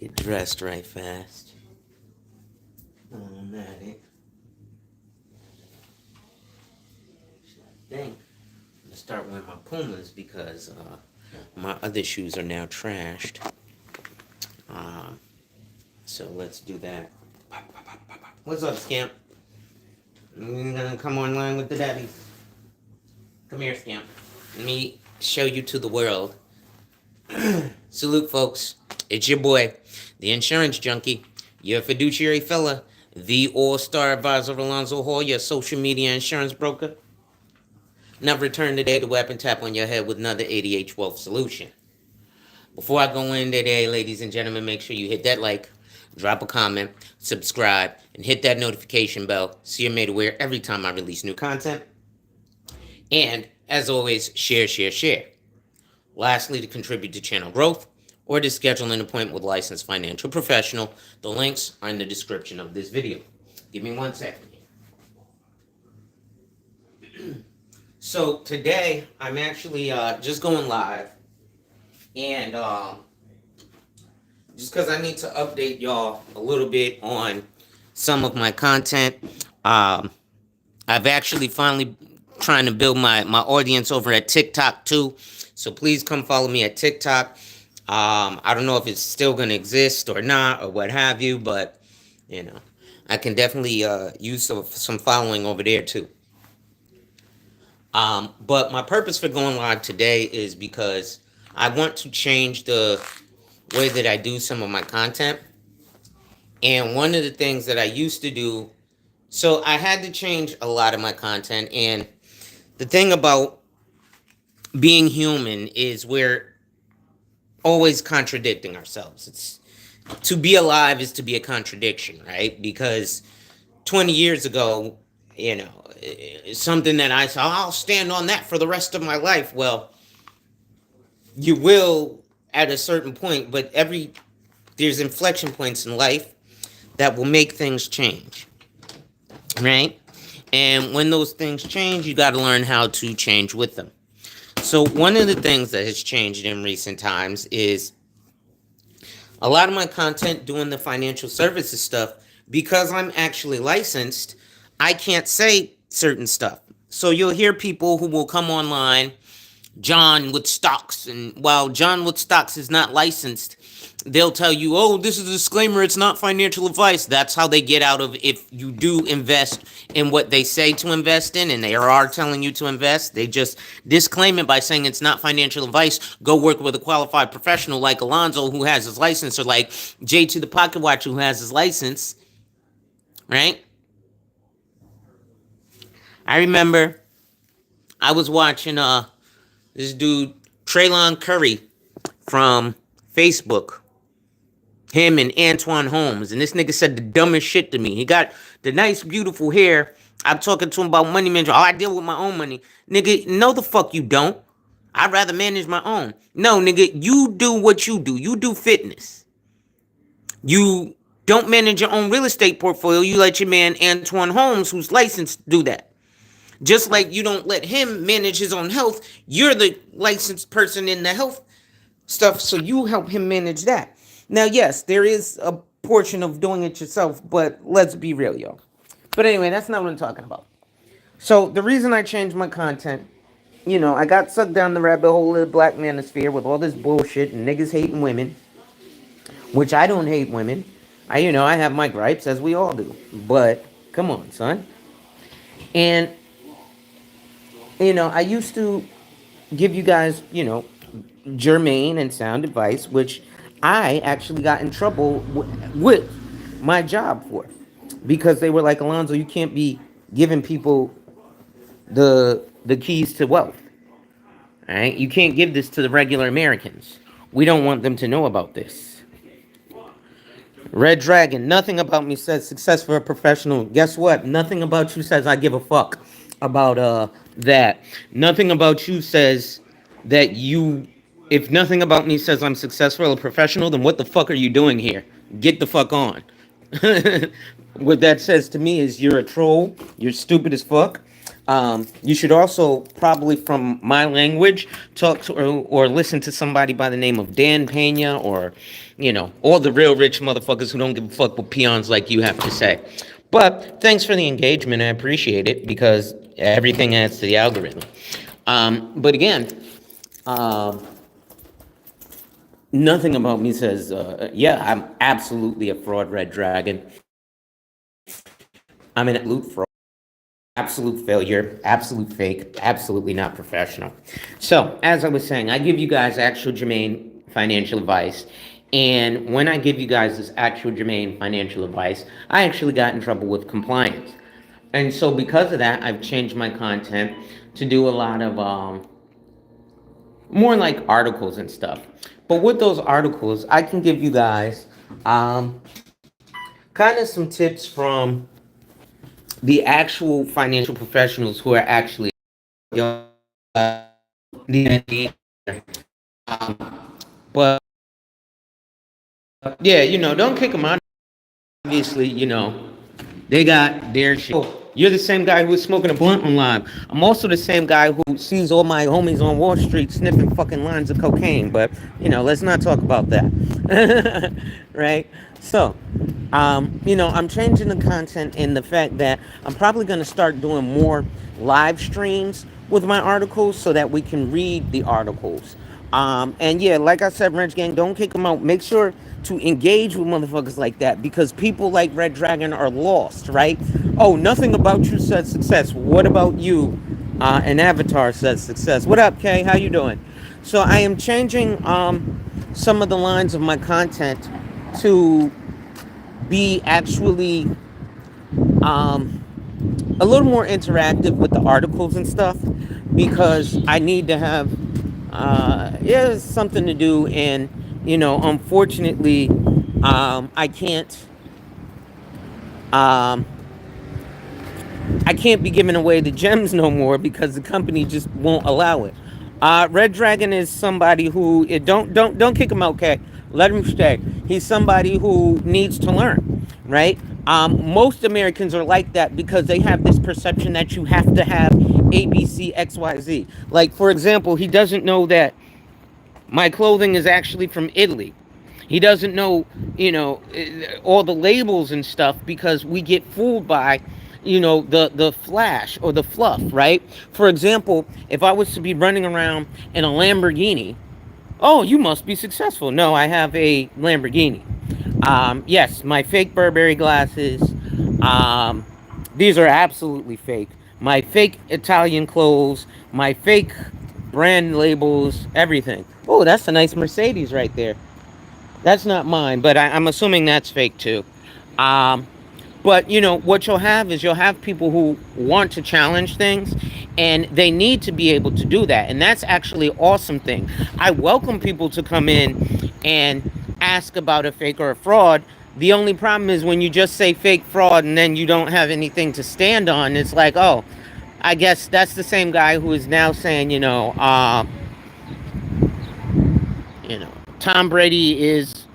Get dressed right fast. Automatic. I think I'm gonna start wearing my Pumas because my other shoes are now trashed. Uh, so let's do that. What's up, Scamp? You're gonna come online with the daddies. Come here, Scamp. Let me show you to the world. Salute, folks. It's your boy, the insurance junkie, your fiduciary fella, the all-star advisor Alonzo Hall, your social media insurance broker. Now return today to weapon tap on your head with another ADH wealth solution. Before I go in today, ladies and gentlemen, make sure you hit that like, drop a comment, subscribe, and hit that notification bell so you're made aware every time I release new content. And, as always, share, share, share. Lastly, to contribute to channel growth or to schedule an appointment with a licensed financial professional, the links are in the description of this video. Give me 1 second. So today, I'm actually just going live. And just because I need to update y'all a little bit on some of my content. I've actually finally trying to build my audience over at TikTok too. So please come follow me at TikTok. I don't know if it's still going to exist or not or what have you, but, you know, I can definitely use some following over there too. But my purpose for going live today is because I want to change the way that I do some of my content. And one of the things that I used to do, so I had to change a lot of my content. And the thing about being human is we're always contradicting ourselves. It's to be alive is to be a contradiction, right? Because 20 years ago, you know, something that I said, I'll stand on that for the rest of my life. Well, you will at a certain point, but there's inflection points in life that will make things change, right? And when those things change, you got to learn how to change with them. So one of the things that has changed in recent times is a lot of my content doing the financial services stuff, because I'm actually licensed, I can't say certain stuff. So you'll hear people who will come online, John with stocks, and while John with stocks is not licensed, they'll tell you, oh, this is a disclaimer, it's not financial advice. That's how they get out of, if you do invest in what they say to invest in, and they are telling you to invest, they just disclaim it by saying it's not financial advice. Go work with a qualified professional like Alonzo, who has his license, or like J to the Pocket Watcher, who has his license, right? I remember I was watching this dude, Traylon Curry from Facebook, him and Antoine Holmes, and this nigga said the dumbest shit to me. He got the nice, beautiful hair. I'm talking to him about money management. Oh, I deal with my own money. Nigga, no the fuck you don't. I'd rather manage my own. No, nigga, you do what you do. You do fitness. You don't manage your own real estate portfolio. You let your man Antoine Holmes, who's licensed, do that. Just like you don't let him manage his own health, you're the licensed person in the health stuff, so you help him manage that. Now, yes, there is a portion of doing it yourself, but let's be real, y'all. But anyway, that's not what I'm talking about. So the reason I changed my content, you know, I got sucked down the rabbit hole of the black manosphere with all this bullshit and niggas hating women, which I don't hate women. I have my gripes, as we all do. But come on, son. And I used to give you guys, germane and sound advice, which I actually got in trouble with my job for, because they were like, Alonzo, you can't be giving people the keys to wealth. All right? You can't give this to the regular Americans. We don't want them to know about this. Red Dragon, nothing about me says success for a professional. Guess what? Nothing about you says I give a fuck about that. Nothing about you says that if nothing about me says I'm successful or professional, then what the fuck are you doing here? Get the fuck on. What that says to me is you're a troll, you're stupid as fuck, You should also probably, from my language, talk to or listen to somebody by the name of Dan Pena, or all the real rich motherfuckers who don't give a fuck what peons like you have to say. But thanks for the engagement. I appreciate it, because everything adds to the algorithm. But again, um, nothing about me says, yeah, I'm absolutely a fraud, Red Dragon. I'm an absolute fraud. Absolute failure, absolute fake, absolutely not professional. So, as I was saying, I give you guys actual germane financial advice. And when I give you guys this actual germane financial advice, I actually got in trouble with compliance. And so, because of that, I've changed my content to do a lot of more like articles and stuff. But with those articles, I can give you guys kind of some tips from the actual financial professionals who are actually the but yeah, don't kick them out. Obviously, they got their shit. Oh, you're the same guy who was smoking a blunt on live. I'm also the same guy who sees all my homies on Wall Street sniffing fucking lines of cocaine. But let's not talk about that, right? So, I'm changing the content in the fact that I'm probably going to start doing more live streams with my articles so that we can read the articles. And yeah, like I said, Wrench Gang, don't kick them out. Make sure to engage with motherfuckers like that, because people like Red Dragon are lost, right? Oh, nothing about you says success. What about you? An avatar says success. What up, Kay? How you doing? So I am changing some of the lines of my content to be actually a little more interactive with the articles and stuff, because I need to have yeah, something to do. And unfortunately, I can't um, I can't be giving away the gems no more, because the company just won't allow it. Red Dragon is somebody who don't kick him out, okay? Let him stay. He's somebody who needs to learn, right? Most Americans are like that because they have this perception that you have to have A, B, C, X, Y, Z. Like, for example, he doesn't know that my clothing is actually from Italy. He doesn't know, all the labels and stuff, because we get fooled by, the flash or the fluff, right? For example, if I was to be running around in a Lamborghini, oh, you must be successful. No, I have a Lamborghini. Yes, my fake Burberry glasses. Um, these are absolutely fake. My fake Italian clothes, my fake brand labels, everything. Oh, that's a nice Mercedes right there. That's not mine, but I'm assuming that's fake too. Um, but what you'll have is you'll have people who want to challenge things, and they need to be able to do that. And that's actually an awesome thing. I welcome people to come in and ask about a fake or a fraud. The only problem is when you just say fake fraud and then you don't have anything to stand on. It's like, oh, I guess that's the same guy who is now saying, you know, Tom Brady is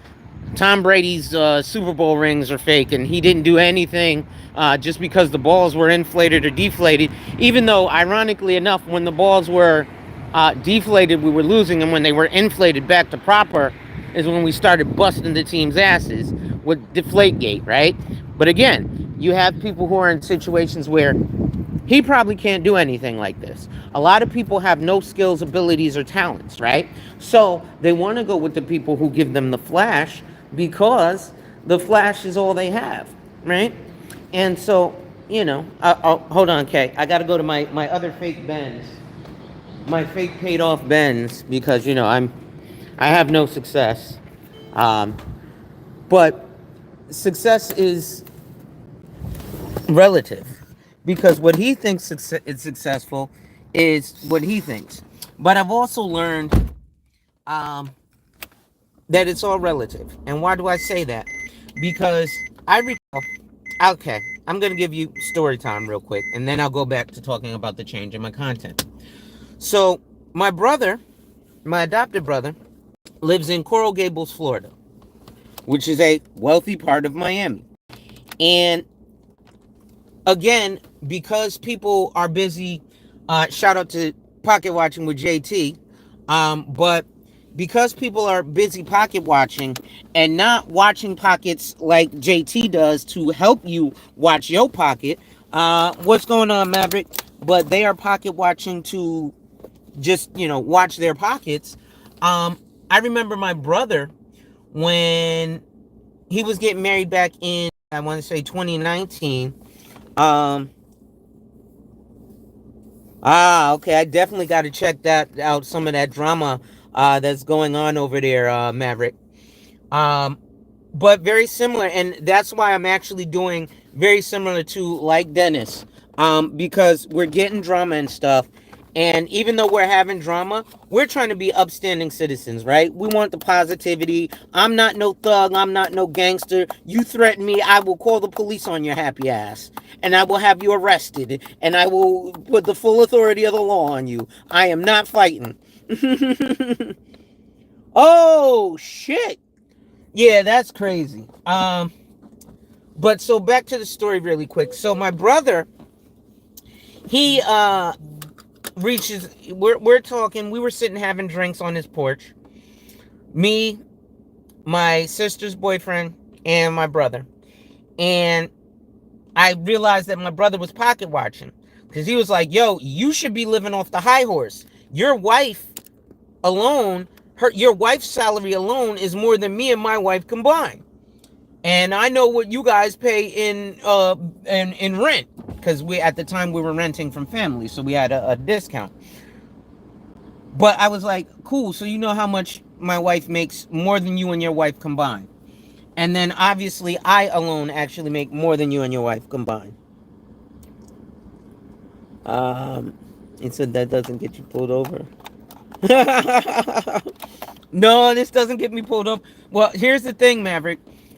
Tom Brady's Super Bowl rings are fake, and he didn't do anything just because the balls were inflated or deflated. Even though, ironically enough, when the balls were deflated, we were losing, and when they were inflated back to proper, is when we started busting the team's asses with Deflategate, right? But again, you have people who are in situations where he probably can't do anything like this. A lot of people have no skills, abilities, or talents, right? So they want to go with the people who give them the flash, because the flash is all they have, right? And so, hold on, Kay. I got to go to my other fake Benz, my fake paid off Benz, because, I have no success. But success is relative, because what he thinks is successful is what he thinks. But I've also learned that it's all relative. And why do I say that? Because I recall, okay, I'm going to give you story time real quick, and then I'll go back to talking about the change in my content. So my brother, my adopted brother, lives in Coral Gables, Florida, which is a wealthy part of Miami. And again, because people are busy, shout out to pocket watching with JT, but because people are busy pocket watching and not watching pockets like JT does to help you watch your pocket, what's going on, Maverick? But they are pocket watching to just, watch their pockets. I remember my brother when he was getting married back in, I want to say 2019. Um, okay. I definitely got to check that out. Some of that drama that's going on over there, Maverick. Um, but very similar, and that's why I'm actually doing very similar to like Dennis, because we're getting drama and stuff, and even though we're having drama, we're trying to be upstanding citizens, right? We want the positivity. I'm not no thug, I'm not no gangster. You threaten me, I will call the police on your happy ass, and I will have you arrested, and I will put the full authority of the law on you. I am not fighting. Oh shit. Yeah, that's crazy. But so back to the story really quick. So my brother, he reaches, we're talking, we were sitting having drinks on his porch. Me, my sister's boyfriend, and my brother. And I realized that my brother was pocket watching. Because he was like, yo, you should be living off the high horse. Your wife alone, your wife's salary alone is more than me and my wife combined. And I know what you guys pay in rent, because we at the time we were renting from family, so we had a discount. But I was like, cool. So you know how much my wife makes more than you and your wife combined, and then obviously I alone actually make more than you and your wife combined. And so that doesn't get you pulled over. No, this doesn't get me pulled up. Well, here's the thing, Maverick.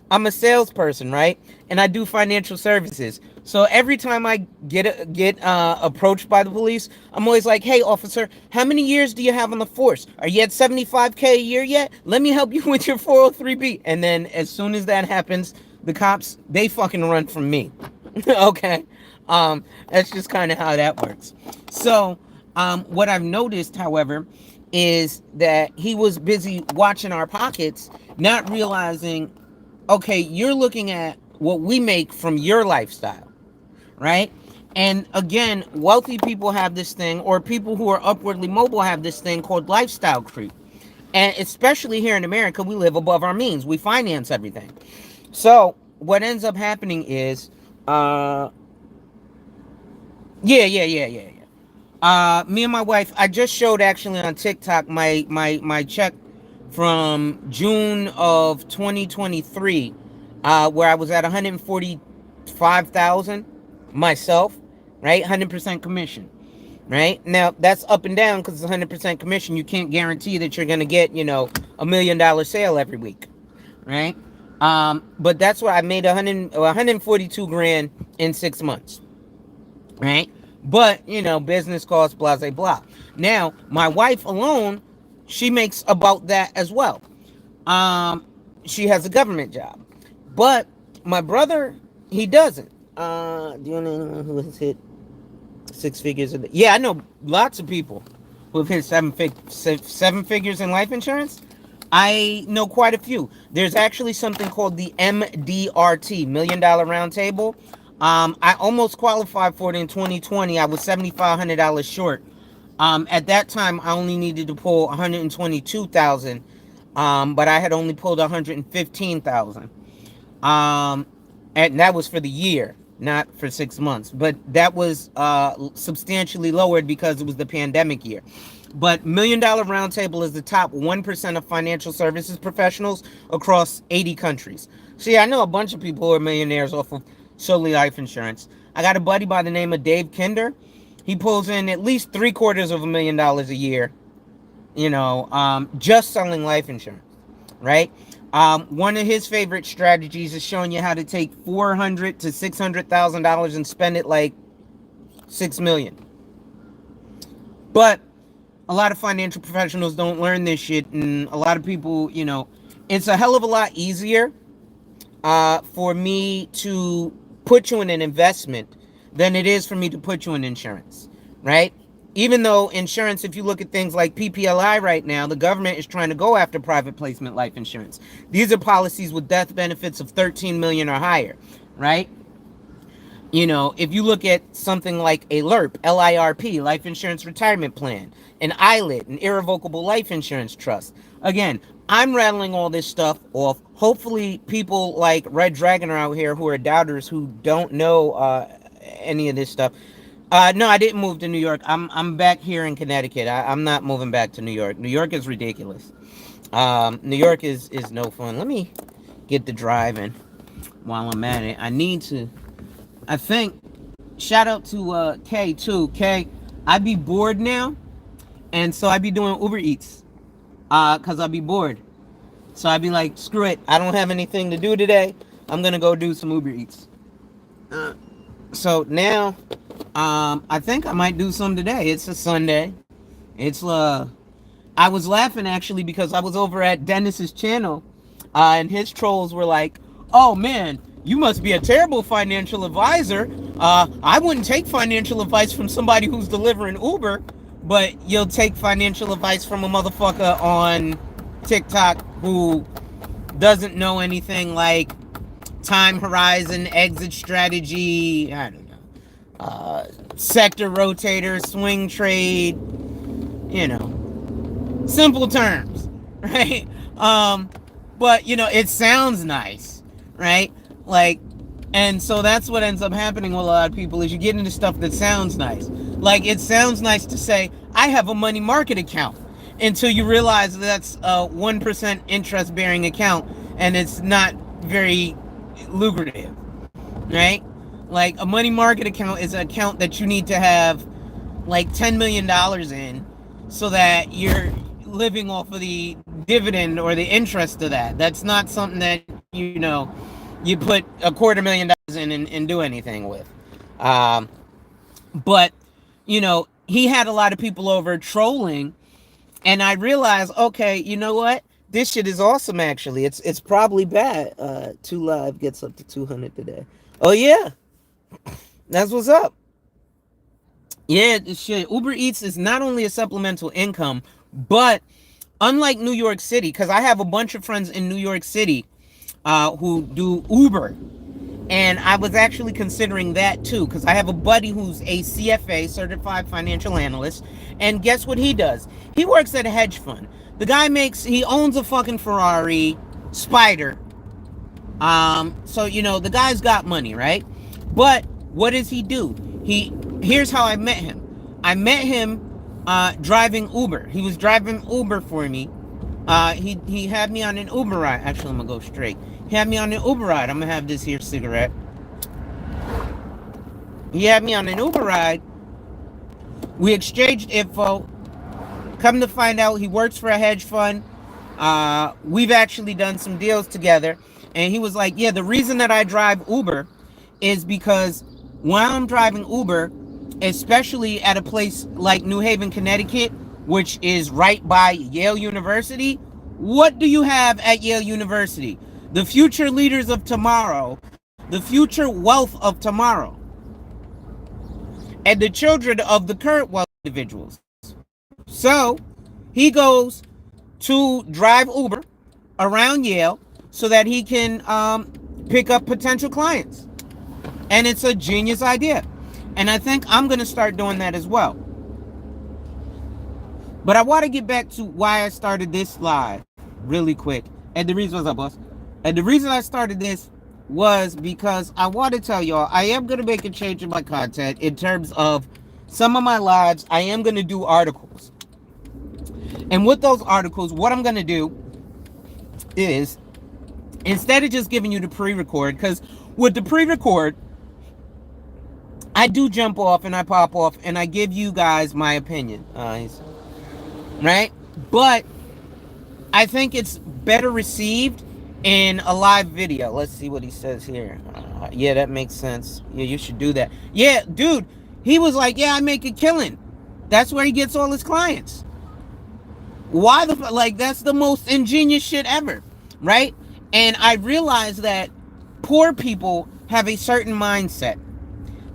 I'm a salesperson, right? And I do financial services. So every time I get approached by the police, I'm always like, "Hey, officer, how many years do you have on the force? Are you at 75K a year yet? Let me help you with your 403B." And then as soon as that happens, the cops, they fucking run from me. Okay? That's just kind of how that works. So, what I've noticed, however, is that he was busy watching our pockets, not realizing, okay, you're looking at what we make from your lifestyle, right? And again, wealthy people have this thing, or people who are upwardly mobile have this thing called lifestyle creep. And especially here in America, we live above our means. We finance everything. So what ends up happening is, yeah. Me and my wife, I just showed actually on TikTok my check from June of 2023, where I was at 145,000 myself, right? 100% commission, right? Now that's up and down because it's 100% commission. You can't guarantee that you're gonna get, $1 million sale every week, right? But that's why I made 142 grand in 6 months, right? But, business costs, blah, blah, blah. Now, my wife alone, she makes about that as well. She has a government job. But my brother, he doesn't. Do you know anyone who has hit six figures? Yeah, I know lots of people who have hit seven figures in life insurance. I know quite a few. There's actually something called the MDRT, Million Dollar Round Table. I almost qualified for it in 2020. I was $7,500 short. At that time, I only needed to pull 122,000, but I had only pulled 115,000. And that was for the year, not for 6 months. But that was substantially lowered because it was the pandemic year. But Million Dollar Roundtable is the top 1% of financial services professionals across 80 countries. See, I know a bunch of people who are millionaires off of solely life insurance. I got a buddy by the name of Dave Kinder. He pulls in at least $750,000 a year, just selling life insurance, right? One of his favorite strategies is showing you how to take $400,000 to $600,000 and spend it like $6 million. But a lot of financial professionals don't learn this shit, and a lot of people, it's a hell of a lot easier for me to put you in an investment than it is for me to put you in insurance, right? Even though insurance, if you look at things like PPLI right now, the government is trying to go after private placement life insurance. These are policies with death benefits of 13 million or higher, right? If you look at something like a LIRP, LIRP, Life Insurance Retirement Plan, an ILIT, an Irrevocable Life Insurance Trust. Again, I'm rattling all this stuff off. Hopefully people like Red Dragon are out here who are doubters who don't know any of this stuff. No, I didn't move to New York. I'm back here in Connecticut. I'm not moving back to New York. New York is ridiculous. New York is no fun. Let me get the drive in while I'm at it. I think, shout out to K too. K, I be bored now, and so I be doing Uber Eats, cause I be bored. So I be like, screw it, I don't have anything to do today. I'm gonna go do some Uber Eats. So now, I think I might do some today. It's a Sunday. I was laughing actually because I was over at Dennis's channel, and his trolls were like, "Oh man, you must be a terrible financial advisor. I wouldn't take financial advice from somebody who's delivering Uber, but you'll take financial advice from a motherfucker on TikTok who doesn't know anything like time horizon, exit strategy, I don't know, sector rotator, swing trade, simple terms, right? But it sounds nice, right? And so that's what ends up happening with a lot of people is you get into stuff that sounds nice. Like, it sounds nice to say, I have a money market account, until you realize that's a 1% interest bearing account and it's not very lucrative, right? Like, a money market account is an account that you need to have like $10 million in so that you're living off of the dividend or the interest of that. That's not something that, you put $250,000 in and do anything with. But, he had a lot of people over trolling, and I realized, okay, you know what? This shit is awesome, actually. It's probably bad. 2 Live gets up to 200 today. Oh, yeah. That's what's up. Yeah, shit. Uber Eats is not only a supplemental income, but unlike New York City, because I have a bunch of friends in New York City who do Uber. And I was actually considering that too, because I have a buddy who's a CFA, Certified Financial Analyst, and guess what he does? He works at a hedge fund. The guy he owns a fucking Ferrari Spider. So, the guy's got money, right? But what does he do? Here's how I met him. I met him driving Uber. He was driving Uber for me. He had me on an Uber ride. Actually, I'm gonna go straight. He had me on an Uber ride. I'm gonna have this here cigarette. He had me on an Uber ride. We exchanged info. Come to find out, he works for a hedge fund. We've actually done some deals together. And he was like, yeah, the reason that I drive Uber is because while I'm driving Uber, especially at a place like New Haven, Connecticut, which is right by Yale University, what do you have at Yale University? The future leaders of tomorrow, the future wealth of tomorrow, and the children of the current wealth individuals. So he goes to drive Uber around Yale so that he can pick up potential clients. And it's a genius idea. And I think I'm going to start doing that as well. But I want to get back to why I started this live really quick. And the reason, what's up, boss? And the reason I started this was because I want to tell y'all I am going to make a change in my content in terms of some of my lives. I am going to do articles. And with those articles, what I'm going to do is, instead of just giving you the pre-record, because with the pre-record, I do jump off and I pop off and I give you guys my opinion. Right? But I think it's better received in a live video. Let's see what he says here. Yeah, that makes sense. Yeah, you should do that. Yeah, dude, he was like, yeah, I make a killing. That's where he gets all his clients. Why that's the most ingenious shit ever, right? And I realized that poor people have a certain mindset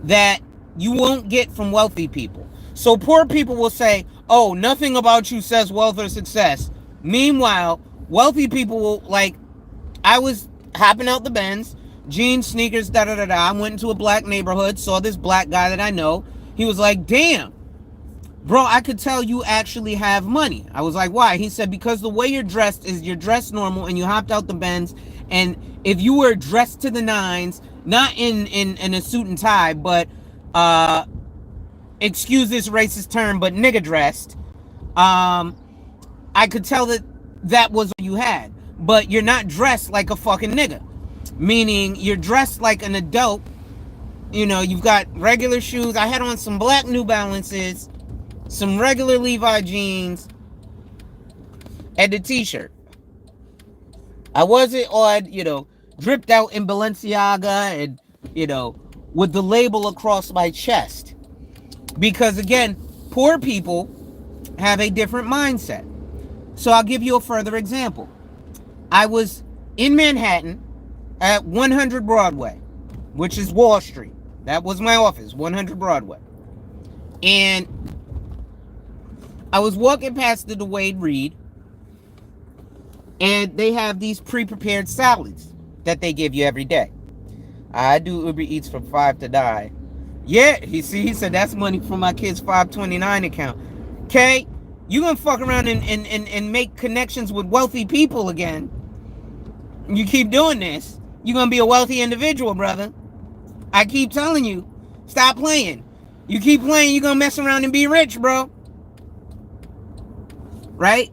that you won't get from wealthy people. So poor people will say, oh, nothing about you says wealth or success. Meanwhile, wealthy people will, like, I was hopping out the Benz, jeans, sneakers, da da da da. I went into a black neighborhood, saw this black guy that I know. He was like, damn, bro, I could tell you actually have money. I was like, why? He said, because the way you're dressed is you're dressed normal and you hopped out the Benz. And if you were dressed to the nines, not in a suit and tie, but excuse this racist term, but nigga dressed, I could tell that that was what you had. But you're not dressed like a fucking nigga. Meaning you're dressed like an adult. You know, you've got regular shoes. I had on some black New Balances, some regular Levi jeans, and a t-shirt. I wasn't on, dripped out in Balenciaga and, with the label across my chest. Because again, poor people have a different mindset. So I'll give you a further example. I was in Manhattan at 100 Broadway, which is Wall Street. That was my office, 100 Broadway. And I was walking past the Wade Reed, and they have these pre-prepared salads that they give you every day. I do Uber Eats from 5 to 9. Yeah, he said that's money from my kid's 529 account. Okay, you gonna fuck around and make connections with wealthy people again. You keep doing this, you're gonna be a wealthy individual, brother. I keep telling you, stop playing. You keep playing, you're gonna mess around and be rich, bro. Right?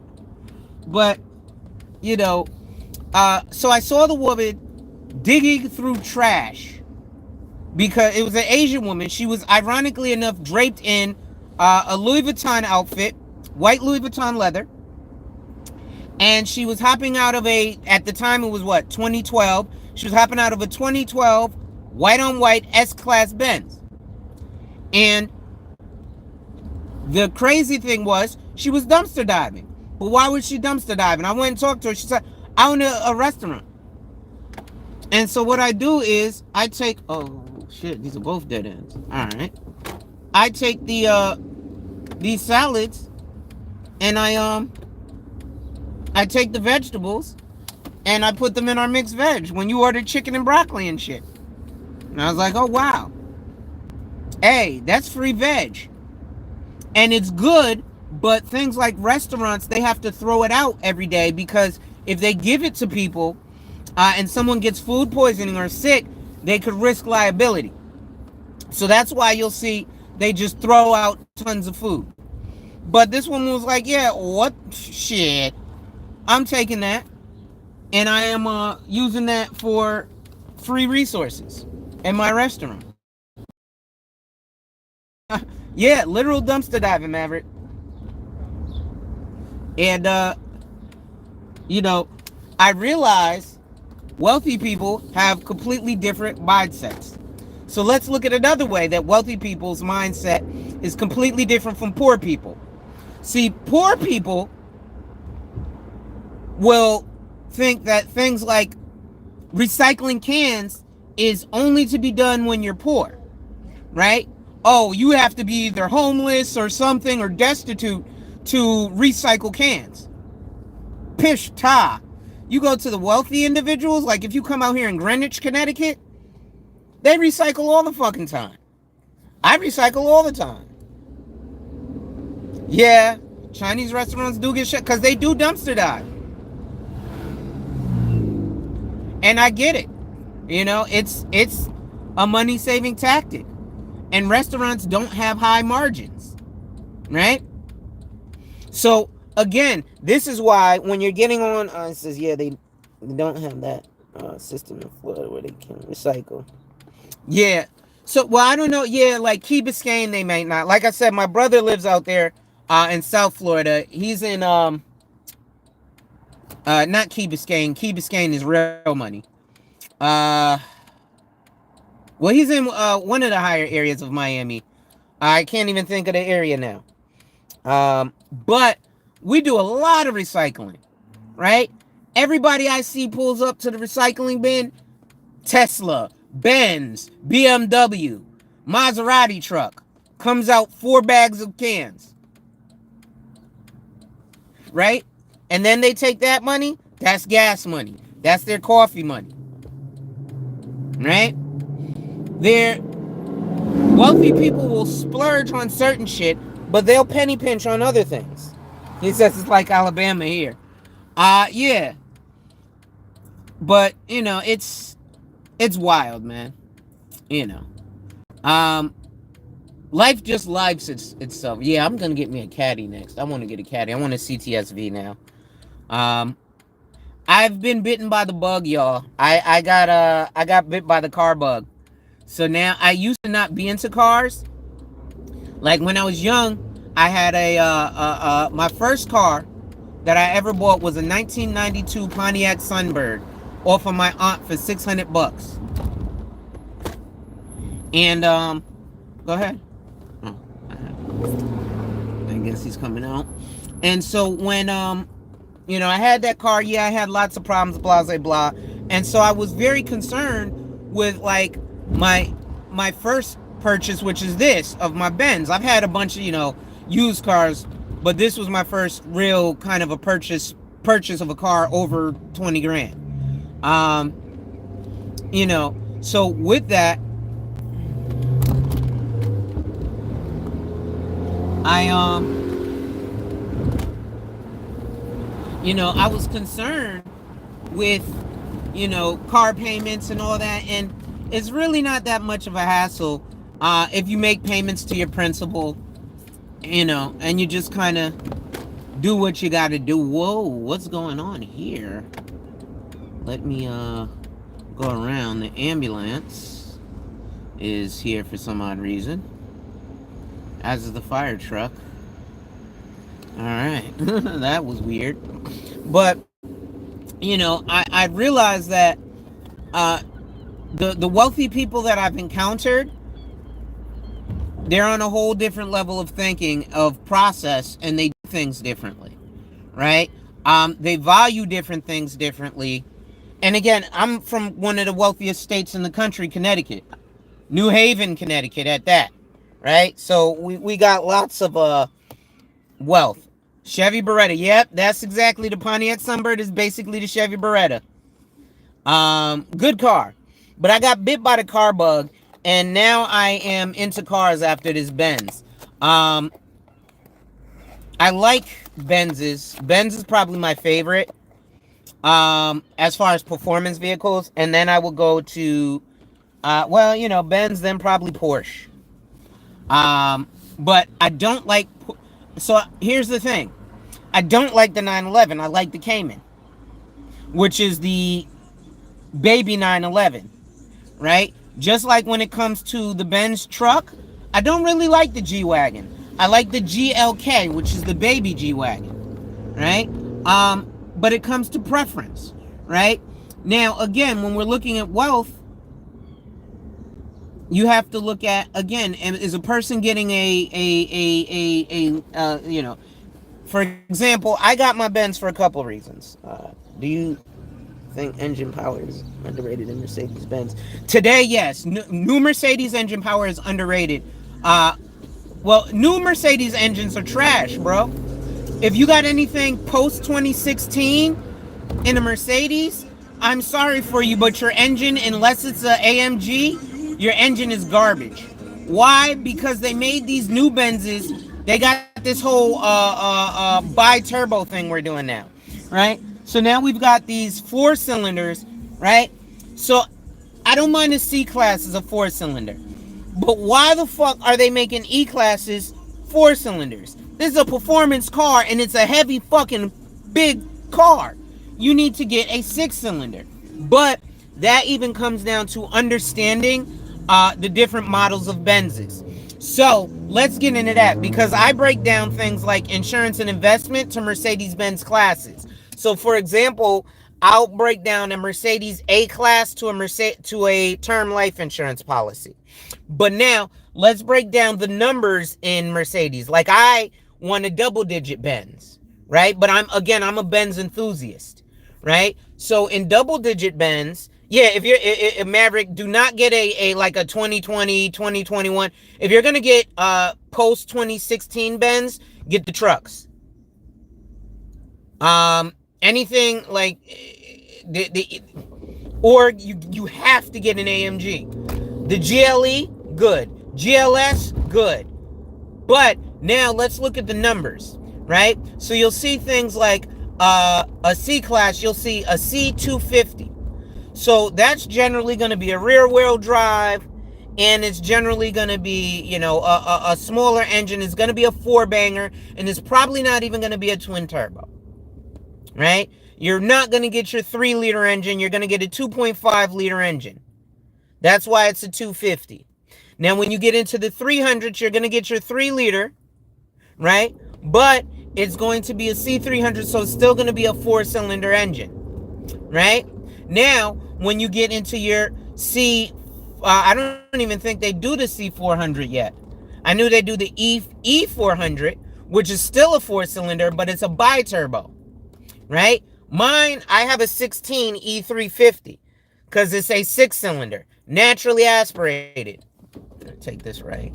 But, so I saw the woman digging through trash because it was an Asian woman. She was, ironically enough, draped in a Louis Vuitton outfit, white Louis Vuitton leather. And she was hopping out of at the time it was 2012. She was hopping out of a 2012 white on white S-Class Benz. And the crazy thing was, she was dumpster diving. But why was she dumpster diving? I went and talked to her. She said, I own a restaurant. And so what I do is, I take, oh shit, these are both dead ends. Alright. I take these salads, and I take the vegetables, and I put them in our mixed veg when you order chicken and broccoli and shit. And I was like, oh wow. Hey, that's free veg. And it's good, but things like restaurants, they have to throw it out every day because if they give it to people and someone gets food poisoning or sick, they could risk liability. So that's why you'll see they just throw out tons of food. But this one was like, yeah, what shit? I'm taking that and I am using that for free resources in my restaurant. Yeah, literal dumpster diving, Maverick. And, I realize wealthy people have completely different mindsets. So let's look at another way that wealthy people's mindset is completely different from poor people. See, poor people will think that things like recycling cans is only to be done when you're poor, right? Oh, you have to be either homeless or something or destitute to recycle cans. Pish ta. You go to the wealthy individuals, like if you come out here in Greenwich, Connecticut, they recycle all the fucking time. I recycle all the time. Yeah, Chinese restaurants do get shit because they do dumpster dive. And I get it. It's a money-saving tactic. And restaurants don't have high margins, right? So, again, this is why when you're getting on, it says, yeah, they don't have that system in Florida where they can recycle. Yeah. So, well, I don't know. Yeah, like Key Biscayne, they may not. Like I said, my brother lives out there in South Florida. He's in, not Key Biscayne. Key Biscayne is real money. Well, he's in one of the higher areas of Miami. I can't even think of the area now. But we do a lot of recycling, right? Everybody I see pulls up to the recycling bin. Tesla, Benz, BMW. Maserati truck comes out 4 bags of cans, right? And then they take that money, that's gas money. That's their coffee money, right? Their wealthy people will splurge on certain shit, but they'll penny pinch on other things. He says it's like Alabama here. Yeah. But, you know, it's wild, man. You know. Life just lives itself. Yeah, I'm gonna get me a caddy next. I want to get a caddy. I want a CTSV now. I've been bitten by the bug, y'all. I got bit by the car bug. So now, I used to not be into cars. Like when I was young, I had my first car that I ever bought was a 1992 Pontiac Sunbird off of my aunt for $600. And go ahead. Oh, I guess he's coming out. And so when you know, I had that car, yeah, I had lots of problems, blah blah blah. And so I was very concerned with like my first purchase, which is this, of my Benz. I've had a bunch of, you know, used cars, but this was my first real kind of a purchase of a car over 20 grand. You know, so with that, you know, I was concerned with, you know, car payments and all that, and it's really not that much of a hassle if you make payments to your principal, you know, and you just kind of do what you got to do. Whoa, what's going on here? Let me go around. The ambulance is here for some odd reason, as is the fire truck. All right. That was weird. But, you know, I realized that the wealthy people that I've encountered, they're on a whole different level of thinking, of process, and they do things differently, right? They value different things differently. And again, I'm from one of the wealthiest states in the country, Connecticut. New Haven, Connecticut at that, right? So we got lots of wealth. Chevy Beretta, yep, that's exactly, the Pontiac Sunbird is basically the Chevy Beretta. Good car. But I got bit by the car bug, and now I am into cars after this Benz. I like Benzes. Benz is probably my favorite as far as performance vehicles, and then I will go to well, you know, Benz, then probably Porsche. But I don't like, so here's the thing, I don't like the 911. I like the Cayman, which is the baby 911, right? Just like when it comes to the Benz truck, I don't really like the G-Wagon. I like the GLK, which is the baby G-Wagon, right? But it comes to preference, right? Now, again, when we're looking at wealth, you have to look at, again, is a person getting you know, for example, I got my Benz for a couple of reasons. Do you think engine power is underrated in Mercedes-Benz? Today, yes. New Mercedes engine power is underrated. Well, new Mercedes engines are trash, bro. If you got anything post 2016 in a Mercedes, I'm sorry for you, but your engine, unless it's a AMG, your engine is garbage. Why? Because they made these new Benzes. They got this whole bi-turbo thing we're doing now, right? So now we've got these 4 cylinders, right? So I don't mind a C-Class as a 4-cylinder. But why the fuck are they making E-Classes 4 cylinders? This is a performance car, and it's a heavy fucking big car. You need to get a 6-cylinder. But that even comes down to understanding the different models of Benzes. So let's get into that, because I break down things like insurance and investment to Mercedes-Benz classes. So for example, I'll break down a Mercedes A-Class to a term life insurance policy. But now let's break down the numbers in Mercedes. Like, I want a double-digit Benz, right? But I'm a Benz enthusiast, right? So in double-digit Benz, Yeah, if you're a Maverick, do not get a like a 2020, 2021. If you're gonna get post 2016 Benz, get the trucks. Anything like the or you have to get an AMG. The GLE, good. GLS, good. But now let's look at the numbers, right? So you'll see things like a C class, you'll see a C250. So that's generally going to be a rear wheel drive, and it's generally going to be, a smaller engine. It's going to be a four banger, and it's probably not even going to be a twin turbo, right? You're not going to get your 3-liter engine. You're going to get a 2.5-liter engine. That's why it's a 250. Now, when you get into the 300s, you're going to get your 3-liter, right? But it's going to be a C300, so it's still going to be a 4-cylinder engine, right? Now, when you get into your I don't even think they do the C400 yet. I knew they do the E400, which is still a 4-cylinder, but it's a bi-turbo, right? Mine, I have a 16 E350 because it's a 6-cylinder, naturally aspirated. Take this right.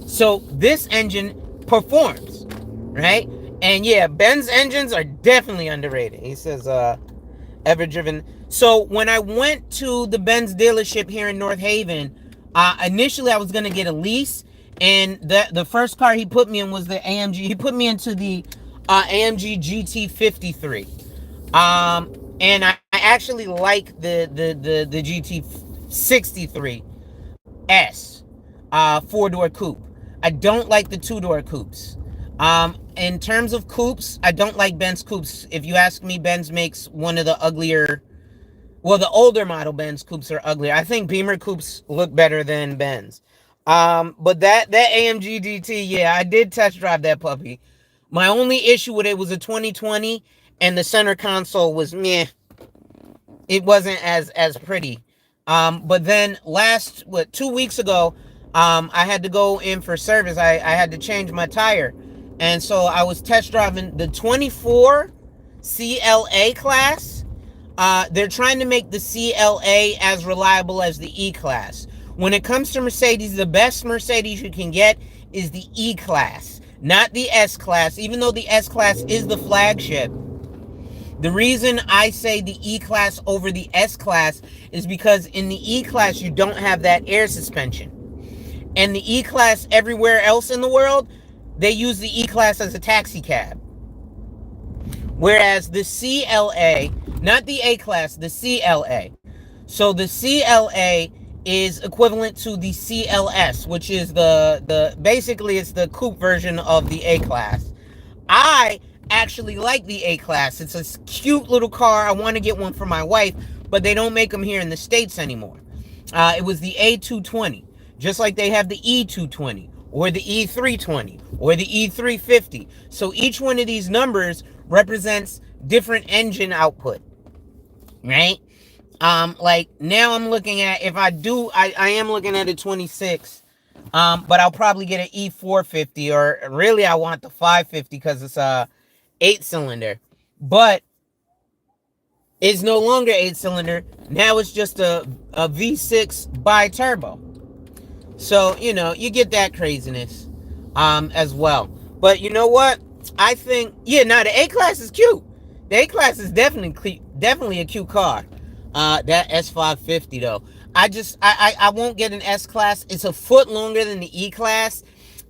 So this engine performs, right? And yeah, Benz engines are definitely underrated. He says, ever driven. So when I went to the Benz dealership here in North Haven, initially I was going to get a lease. And the first car he put me in was the AMG. He put me into the AMG GT53. And I actually like the GT63S 4-door coupe. I don't like the 2-door coupes. In terms of coupes, I don't like Benz coupes. If you ask me, Benz makes one of the uglier, well, the older model Benz coupes are uglier. I think Beamer coupes look better than Benz. But that AMG GT, yeah, I did test drive that puppy. My only issue with it was a 2020, and the center console was meh. It wasn't as pretty. But then 2 weeks ago, I had to go in for service. I had to change my tire. And so I was test driving the 24 CLA class. They're trying to make the CLA as reliable as the E-Class. When it comes to Mercedes, the best Mercedes you can get is the E-Class, not the S-Class, even though the S-Class is the flagship. The reason I say the E-Class over the S-Class is because in the E-Class, you don't have that air suspension. And the E-Class everywhere else in the world, they use the E-Class as a taxi cab. Whereas the CLA, not the A-Class, the CLA. So the CLA is equivalent to the CLS, which is basically it's the coupe version of the A-Class. I actually like the A-Class. It's a cute little car. I want to get one for my wife, but they don't make them here in the States anymore. It was the A220, just like they have the E220 or the E320 or the E350. So each one of these numbers represents different engine output, right? Like now I'm looking at, if I do, I am looking at a 26, but I'll probably get an E450, or really I want the 550 because it's a 8-cylinder, but it's no longer 8-cylinder. Now it's just a V6 bi-turbo. So, you get that craziness, as well. But you know what? I think, the A-Class is cute. The A-Class is definitely a cute car. That S550 though. I won't get an S-Class. It's a foot longer than the E-Class.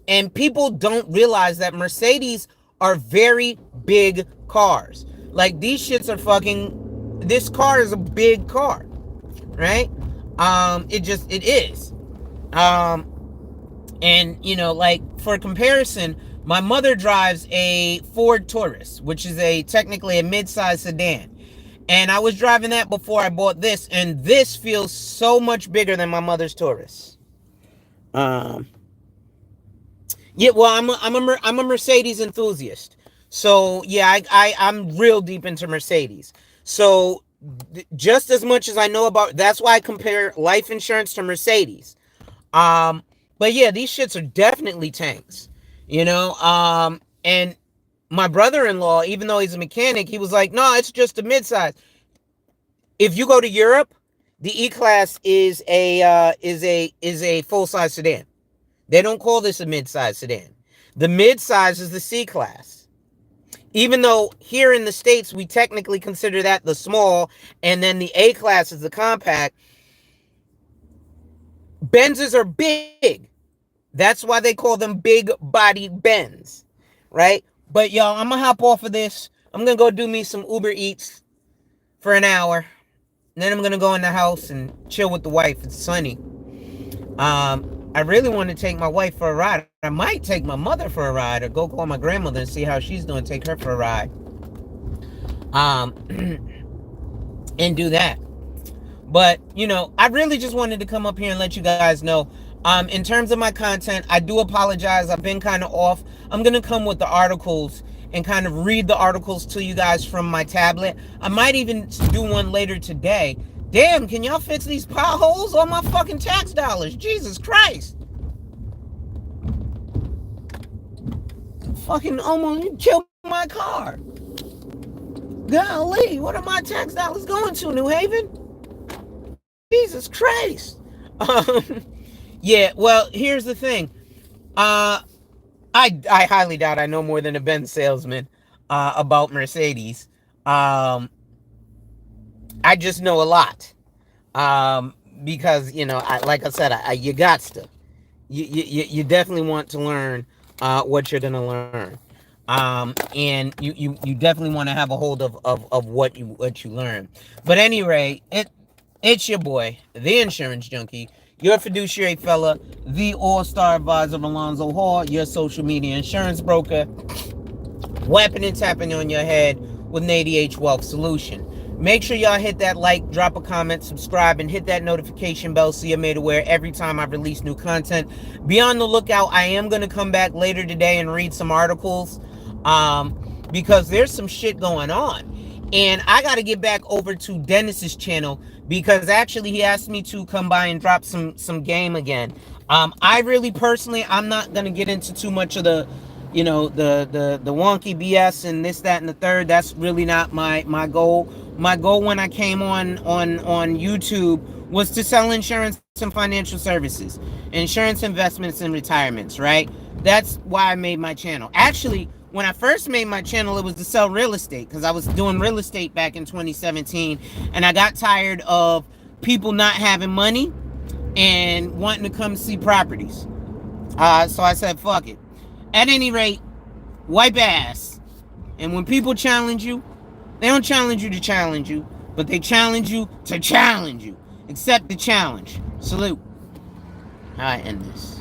And people don't realize that Mercedes are very big cars. Like, these shits are this car is a big car, right? It is. And, like, for comparison, my mother drives a Ford Taurus, which is technically a mid-size sedan. And I was driving that before I bought this, and this feels so much bigger than my mother's Taurus. Yeah, well, I'm a Mercedes enthusiast. So, yeah, I'm real deep into Mercedes. So, just as much as I know that's why I compare life insurance to Mercedes. But yeah, these shits are definitely tanks, and my brother-in-law, even though he's a mechanic, he was like, no, it's just a midsize. If you go to Europe, the E-Class is a full-size sedan. They don't call this a mid-size sedan. The mid-size is the C-Class. Even though here in the States, we technically consider that the small, and then the A-Class is the compact, Benzes are big. That's why they call them big-bodied Benz, right? But, y'all, I'm going to hop off of this. I'm going to go do me some Uber Eats for an hour. And then I'm going to go in the house and chill with the wife. It's sunny. I really want to take my wife for a ride. I might take my mother for a ride or go call my grandmother and see how she's doing, take her for a ride. And do that. But, I really just wanted to come up here and let you guys know. In terms of my content, I do apologize. I've been kind of off. I'm going to come with the articles and kind of read the articles to you guys from my tablet. I might even do one later today. Damn, can y'all fix these potholes on my fucking tax dollars? Jesus Christ. Fucking almost killed my car. Golly, what are my tax dollars going to, New Haven? Jesus Christ. Yeah, well, here's the thing. I highly doubt I know more than a Benz salesman about Mercedes. I just know a lot. Because, like I said, you got to. You definitely want to learn what you're going to learn. And you definitely want to have a hold of what you learn. But anyway, it's your boy, the insurance junkie, your fiduciary fella, the all-star advisor Alonzo Hall, your social media insurance broker, weapon and tapping on your head with an ADH Wealth Solution. Make sure y'all hit that like, drop a comment, subscribe, and hit that notification bell so you're made aware every time I release new content. Be on the lookout. I am going to come back later today and read some articles because there's some shit going on. And I got to get back over to Dennis's channel because actually he asked me to come by and drop some game again. I really personally, I'm not going to get into too much of the wonky BS and this, that, and the third. That's really not my goal. My goal when I came on YouTube was to sell insurance and financial services, insurance, investments, and retirements, right? That's why I made my channel. Actually, when I first made my channel, it was to sell real estate because I was doing real estate back in 2017 and I got tired of people not having money and wanting to come see properties. So I said, fuck it. At any rate, wipe ass. And when people challenge you, they don't challenge you to challenge you, but they challenge you to challenge you. Accept the challenge. Salute. How I end this.